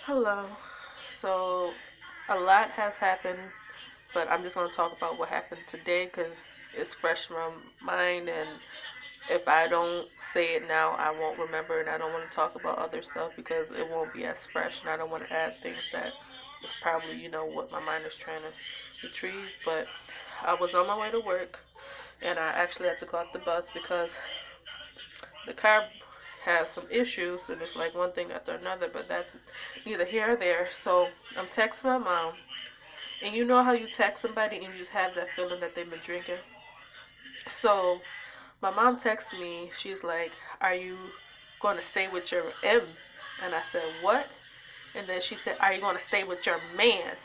Hello. So, a lot has happened, but I'm just going to talk about what happened today because it's fresh in my mind. And if I don't say it now, I won't remember. And I don't want to talk about other stuff because it won't be as fresh. And I don't want to add things that is probably, what my mind is trying to retrieve. But I was on my way to work and I actually had to go off the bus because the car has some issues and it's like one thing after another, but that's neither here or there. So I'm texting my mom, and you know how you text somebody and you just have that feeling that they've been drinking. So my mom texts me, she's like, "Are you going to stay with your M?" And I said, "What?" And then she said, "Are you going to stay with your man?"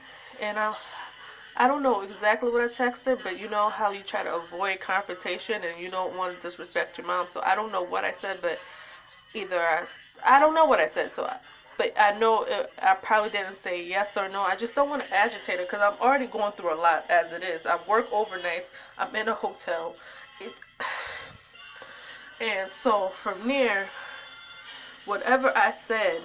And I don't know exactly what I texted, but you know how you try to avoid confrontation and you don't want to disrespect your mom. So I don't know what I said, but either I don't know what I said. But I know I probably didn't say yes or no. I just don't want to agitate her because I'm already going through a lot as it is. I work overnights. I'm in a hotel. It, and so from there, whatever I said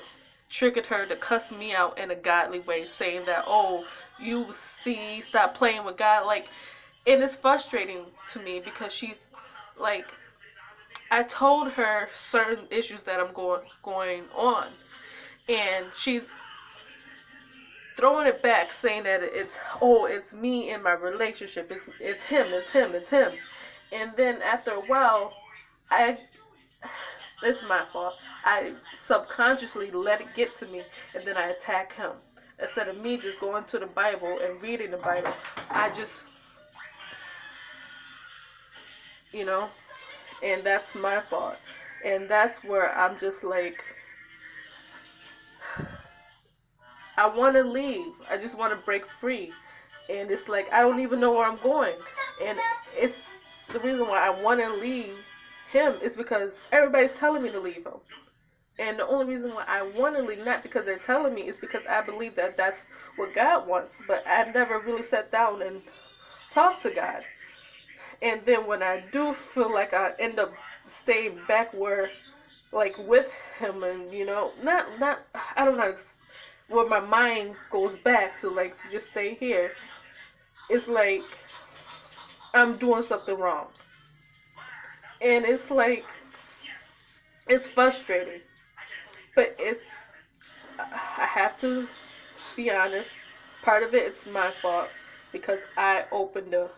triggered her to cuss me out in a godly way, saying that, "Oh, you see, stop playing with God." Like, and it's frustrating to me because she's like, I told her certain issues that I'm going on, and she's throwing it back, saying that it's me and my relationship. It's him. And then after a while, I it's my fault. I subconsciously let it get to me, and then I attack him instead of me just going to the Bible and reading the Bible. I just, you know, and that's my fault, and that's where I'm just like, I want to leave. I just want to break free. And it's like, I don't even know where I'm going. And it's the reason why I want to leave him is because everybody's telling me to leave him. And the only reason why I want to leave, not because they're telling me, is because I believe that that's what God wants. But I never really sat down and talked to God. And then when I do feel like I end up staying back where, like, with him, and not I don't know, where my mind goes back to, like, to just stay here, it's like I'm doing something wrong. And it's like, it's frustrating. But I have to be honest. Part of it's my fault because I opened the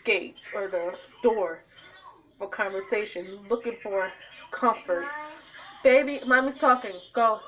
gate or the door for conversation, looking for comfort. Baby, mommy's talking. Go.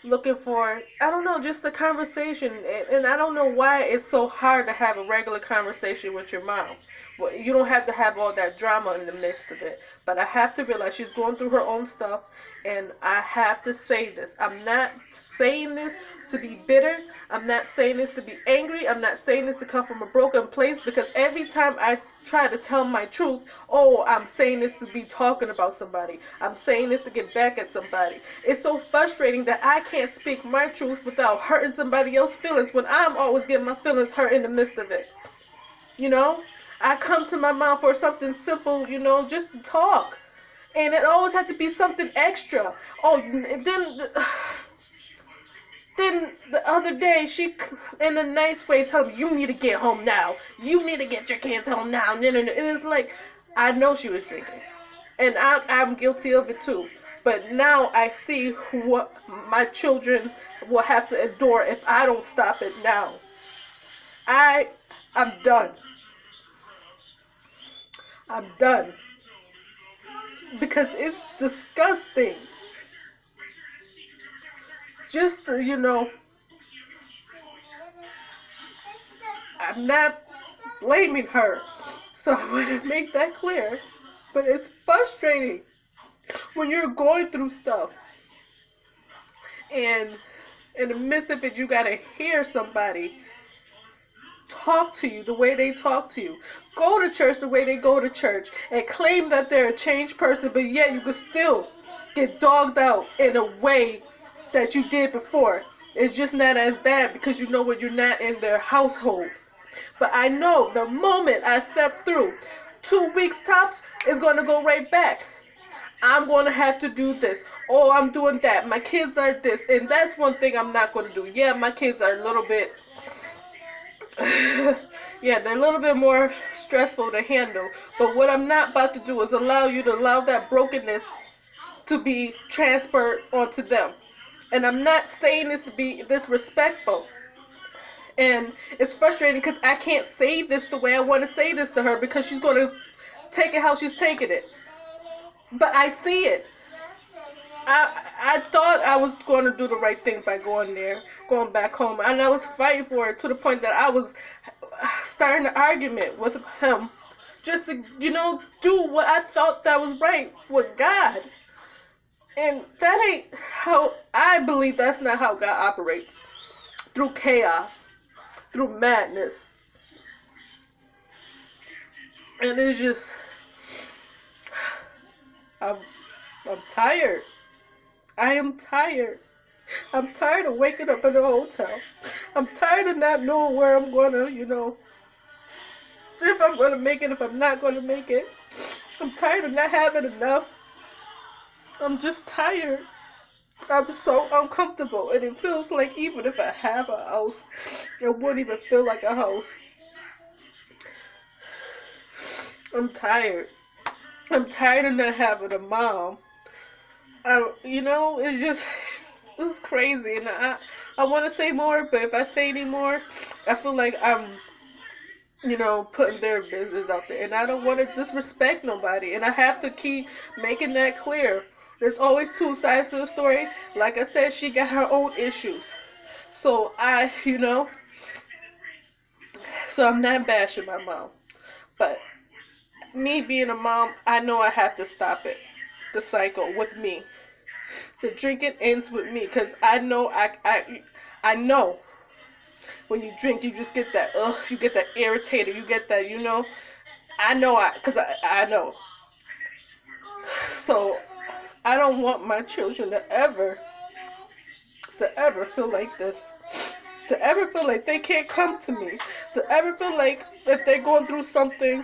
Looking for, I don't know, just the conversation. And I don't know why it's so hard to have a regular conversation with your mom. Well, you don't have to have all that drama in the midst of it, but I have to realize she's going through her own stuff, and I have to say this. I'm not saying this to be bitter. I'm not saying this to be angry. I'm not saying this to come from a broken place, because every time I try to tell my truth, oh, I'm saying this to be talking about somebody. I'm saying this to get back at somebody. It's so frustrating that I can't speak my truth without hurting somebody else's feelings when I'm always getting my feelings hurt in the midst of it. You know? I come to my mom for something simple, just to talk. And it always had to be something extra. Oh, then the other day, she, in a nice way, told me, "You need to get home now. You need to get your kids home now." And it's like, I know she was drinking. And I'm guilty of it too. But now I see what my children will have to endure if I don't stop it now. I'm done. I'm done. Because it's disgusting. Just, I'm not blaming her. So I want to make that clear. But it's frustrating when you're going through stuff. And in the midst of it, you got to hear somebody talk to you the way they talk to you, go to church the way they go to church, and claim that they're a changed person, but yet you can still get dogged out in a way that you did before. It's just not as bad because you know what, you're not in their household. But I know the moment I step through, 2 weeks tops, it's going to go right back. I'm going to have to do this. Oh, I'm doing that. My kids are this. And that's one thing I'm not going to do. Yeah, my kids are a little bit, yeah, they're a little bit more stressful to handle. But what I'm not about to do is allow you to allow that brokenness to be transferred onto them. And I'm not saying this to be disrespectful. And it's frustrating because I can't say this the way I want to say this to her because she's going to take it how she's taking it. But I see it. I thought I was going to do the right thing by going there, going back home. And I was fighting for it to the point that I was starting an argument with him just to, do what I thought that was right with God. And that ain't how, I believe that's not how God operates. Through chaos, through madness. And it's just, I'm tired. I am tired. I'm tired of waking up in a hotel. I'm tired of not knowing where I'm going to, if I'm going to make it, if I'm not going to make it. I'm tired of not having enough. I'm just tired. I'm so uncomfortable. And it feels like even if I have a house, it wouldn't even feel like a house. I'm tired. I'm tired of not having a mom. It's crazy, and I want to say more, but if I say any more, I feel like I'm, putting their business out there, and I don't want to disrespect nobody, and I have to keep making that clear. There's always two sides to the story. Like I said, she got her own issues, so so I'm not bashing my mom, but me being a mom, I know I have to stop it, the cycle with me. The drinking ends with me, because I know I know when you drink you just get that you get that irritated, you get that I know because I know. So I don't want my children to ever feel like this, to ever feel like they can't come to me, to ever feel like if they're going through something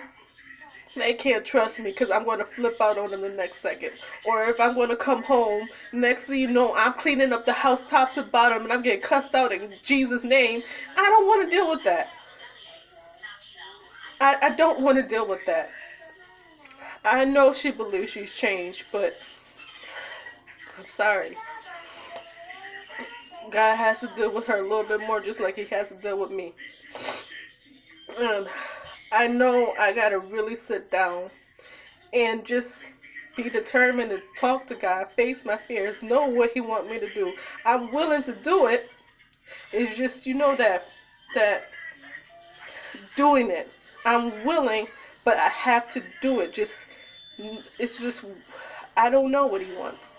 they can't trust me because I'm going to flip out on them the next second. Or if I'm going to come home, next thing you know, I'm cleaning up the house top to bottom and I'm getting cussed out in Jesus' name. I don't want to deal with that. I don't want to deal with that. I know she believes she's changed, but I'm sorry. God has to deal with her a little bit more just like he has to deal with me. I know I gotta really sit down and just be determined to talk to God, face my fears, know what he wants me to do. I'm willing to do it. It's just, that doing it. I'm willing, but I have to do it. It's just, I don't know what he wants.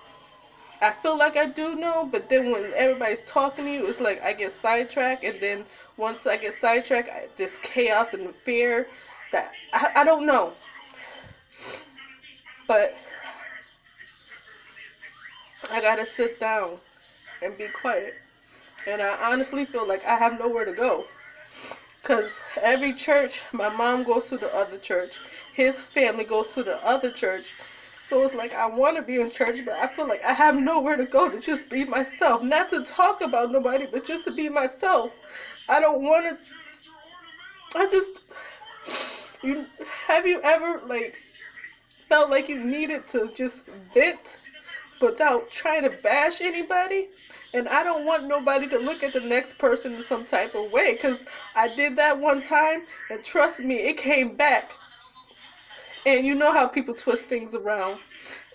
I feel like I do know, but then when everybody's talking to you, it's like I get sidetracked, and then once I get sidetracked, there's chaos and fear that I don't know. But I gotta sit down and be quiet. And I honestly feel like I have nowhere to go. Because every church, my mom goes to the other church. His family goes to the other church. So it's like I want to be in church, but I feel like I have nowhere to go to just be myself. Not to talk about nobody, but just to be myself. I don't want to... Have you ever, felt like you needed to just vent without trying to bash anybody? And I don't want nobody to look at the next person in some type of way, because I did that one time, and trust me, it came back. And you know how people twist things around.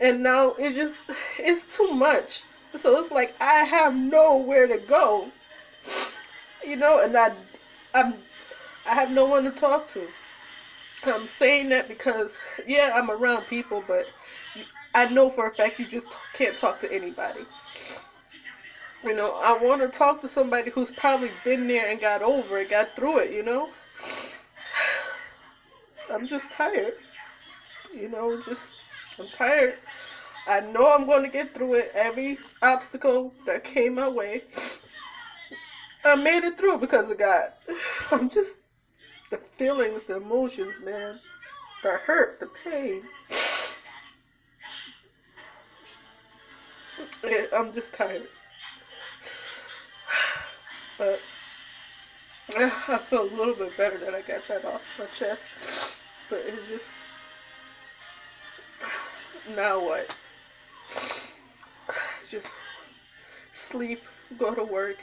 And now it's too much. So it's like I have nowhere to go. And I have no one to talk to. I'm saying that because, yeah, I'm around people, but I know for a fact you just can't talk to anybody. I want to talk to somebody who's probably been there and got over it, got through it, I'm just tired. I'm tired. I know I'm going to get through it. Every obstacle that came my way, I made it through because of God. The feelings, the emotions, man. The hurt, the pain. I'm just tired. But I feel a little bit better that I got that off my chest. But it's just, now what? Just sleep, go to work,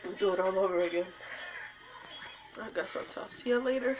and do it all over again. I guess I'll talk to you later.